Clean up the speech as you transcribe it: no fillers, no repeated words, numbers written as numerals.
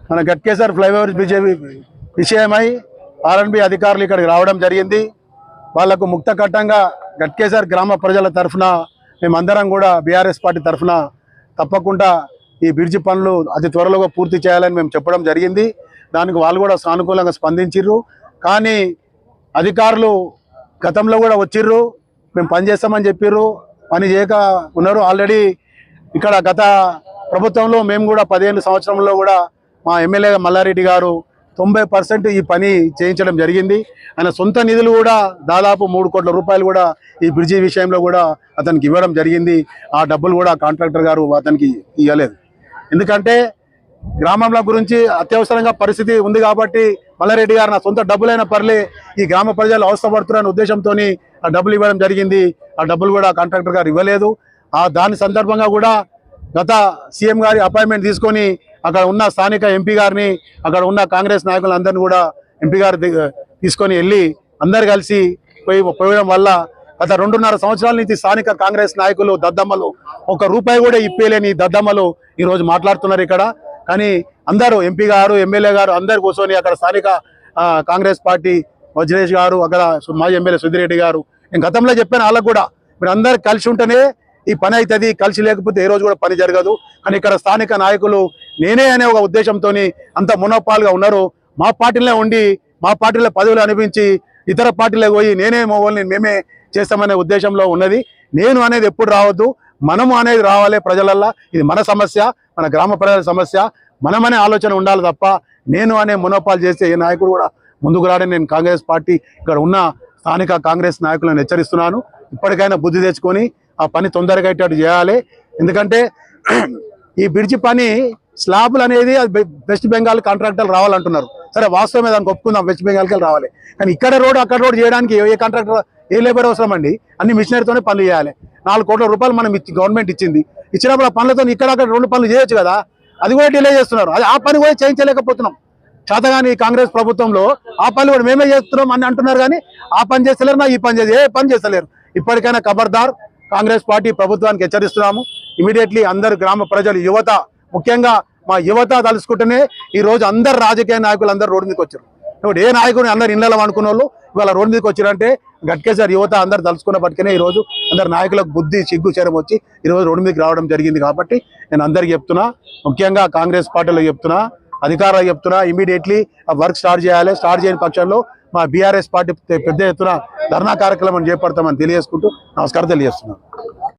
మన గట్కేసర్ ఫ్లైఓవర్ విషయమై ఆర్ఎన్బి అధికారులు ఇక్కడికి రావడం జరిగింది. వాళ్లకు ముక్తకట్టంగా గట్కేసర్ గ్రామ ప్రజల తరఫున మేమందరం కూడా బీఆర్ఎస్ పార్టీ తరఫున తప్పకుండా ఈ బ్రిడ్జి పనులు అతి త్వరలో పూర్తి చేయాలని మేము చెప్పడం జరిగింది. దానికి వాళ్ళు కూడా సానుకూలంగా స్పందించిర్రు. కానీ అధికారులు గతంలో కూడా వచ్చిర్రు, మేము పని చేస్తామని చెప్పిర్రు, పని చేయక ఉన్నారు. ఆల్రెడీ ఇక్కడ గత ప్రభుత్వంలో మేము కూడా 15 సంవత్సరంలో కూడా మా ఎమ్మెల్యే మల్లారెడ్డి గారు 90% ఈ పని చేయించడం జరిగింది. ఆయన సొంత నిధులు కూడా దాదాపు 3 కోట్ల రూపాయలు కూడా ఈ బ్రిడ్జి విషయంలో కూడా అతనికి ఇవ్వడం జరిగింది. ఆ డబ్బులు కూడా కాంట్రాక్టర్ గారు అతనికి ఇవ్వలేదు. ఎందుకంటే గ్రామంలో గురించి అత్యవసరంగా పరిస్థితి ఉంది కాబట్టి మల్లారెడ్డి గారు నా సొంత డబ్బులైనా పర్లే ఈ గ్రామ ప్రజలు అవసరపడుతున్నారనే ఉద్దేశంతో ఆ డబ్బులు ఇవ్వడం జరిగింది. ఆ డబ్బులు కూడా కాంట్రాక్టర్ గారు ఇవ్వలేదు. దాని సందర్భంగా కూడా గత సీఎం గారి అపాయింట్మెంట్ తీసుకొని అక్కడ ఉన్న స్థానిక ఎంపీ గారిని, అక్కడ ఉన్న కాంగ్రెస్ నాయకులందరినీ కూడా ఎంపీ గారు తీసుకొని వెళ్ళి అందరు కలిసి పోయడం వల్ల గత 2.5 సంవత్సరాల నుంచి స్థానిక కాంగ్రెస్ నాయకులు దద్దమ్మలు 1 రూపాయి కూడా ఇప్పలేని దద్దమ్మలు ఈరోజు మాట్లాడుతున్నారు ఇక్కడ. కానీ అందరూ ఎంపీ గారు, ఎమ్మెల్యే గారు అందరు కూర్చొని అక్కడ స్థానిక కాంగ్రెస్ పార్టీ వజ్రేష్ గారు, అక్కడ మాజీ ఎమ్మెల్యే సుధిరెడ్డి గారు, నేను గతంలో చెప్పాను వాళ్ళకు కూడా మీరు అందరు కలిసి ఉంటేనే ఈ పని అవుతుంది, కలిసి లేకపోతే ఏ రోజు కూడా పని జరగదు. కానీ ఇక్కడ స్థానిక నాయకులు నేనే అనే ఒక ఉద్దేశంతో అంత మునోపాలుగా ఉన్నారు. మా పార్టీలో ఉండి మా పార్టీలో పదవులు అనిపించి ఇతర పార్టీలకు పోయి నేనే మోవాళ్ళని మేమే చేస్తామనే ఉద్దేశంలో ఉన్నది. నేను అనేది ఎప్పుడు రావద్దు, మనము అనేది రావాలి ప్రజలల్లా. ఇది మన సమస్య, మన గ్రామ ప్రజల సమస్య, మనమనే ఆలోచన ఉండాలి తప్ప నేను అనే మునోపాలు చేస్తే ఏ నాయకుడు కూడా ముందుకు రాడని నేను కాంగ్రెస్ పార్టీ ఇక్కడ ఉన్న స్థానిక కాంగ్రెస్ నాయకులను హెచ్చరిస్తున్నాను. ఇప్పటికైనా బుద్ధి తెచ్చుకొని ఆ పని తొందరగా అయ్యేటట్టు చేయాలి. ఎందుకంటే ఈ బ్రిడ్జి పని స్లాబులు అనేది వెస్ట్ బెంగాల్ కాంట్రాక్టర్లు రావాలంటున్నారు. సరే వాస్తవమే, దానికి ఒప్పుకుందాం, వెస్ట్ బెంగాల్కి రావాలి. కానీ ఇక్కడ రోడ్ అక్కడ రోడ్ చేయడానికి ఏ కాంట్రాక్టర్ ఏ లేబర్ అవసరం అండి? అన్ని మిషనరీతోనే పనులు చేయాలి. 4 కోట్ల రూపాయలు మనం గవర్నమెంట్ ఇచ్చింది. ఇచ్చినప్పుడు ఆ పనులతో ఇక్కడక్కడ 2 పనులు చేయొచ్చు కదా, అది కూడా డిలే చేస్తున్నారు. అది ఆ పని కూడా చేయించలేకపోతున్నాం. చేతగాని కాంగ్రెస్ ప్రభుత్వంలో ఆ పని కూడా మేమే చేస్తున్నాం అని అంటున్నారు. కానీ ఆ పని చేస్తలేరు, ఈ పని ఏ పని చేస్తలేరు. ఇప్పటికైనా ఖబర్దార్, కాంగ్రెస్ పార్టీ ప్రభుత్వానికి హెచ్చరిస్తున్నాము. ఇమీడియట్లీ అందరు గ్రామ ప్రజలు, యువత, ముఖ్యంగా మా యువత తలుసుకుంటేనే ఈ రోజు అందరు రాజకీయ నాయకులు అందరు రోడ్డు మీదకి వచ్చారు. ఇప్పుడు ఏ నాయకుని అందరు ఇళ్లలో అనుకున్న వాళ్ళు ఇవాళ రోడ్డు మీదకి వచ్చారంటే గట్కేసర్ యువత అందరు తలుసుకున్న పట్టుకునే ఈ రోజు అందరు నాయకులకు బుద్ధి సిగ్గు చేరం వచ్చి ఈరోజు రోడ్డు మీదకి రావడం జరిగింది. కాబట్టి నేను అందరికి చెప్తున్నా, ముఖ్యంగా కాంగ్రెస్ పార్టీలో చెప్తున్నా, అధికారులకు చెప్తున్నా, ఇమీడియట్లీ ఆ వర్క్ స్టార్ట్ చేయాలి. స్టార్ట్ చేయని పక్షంలో మా బీఆర్ఎస్ పార్టీ పెద్ద ఎత్తున ధర్నా కార్యక్రమం చేపడతామని తెలియజేసుకుంటూ నమస్కారం తెలియజేస్తున్నాను.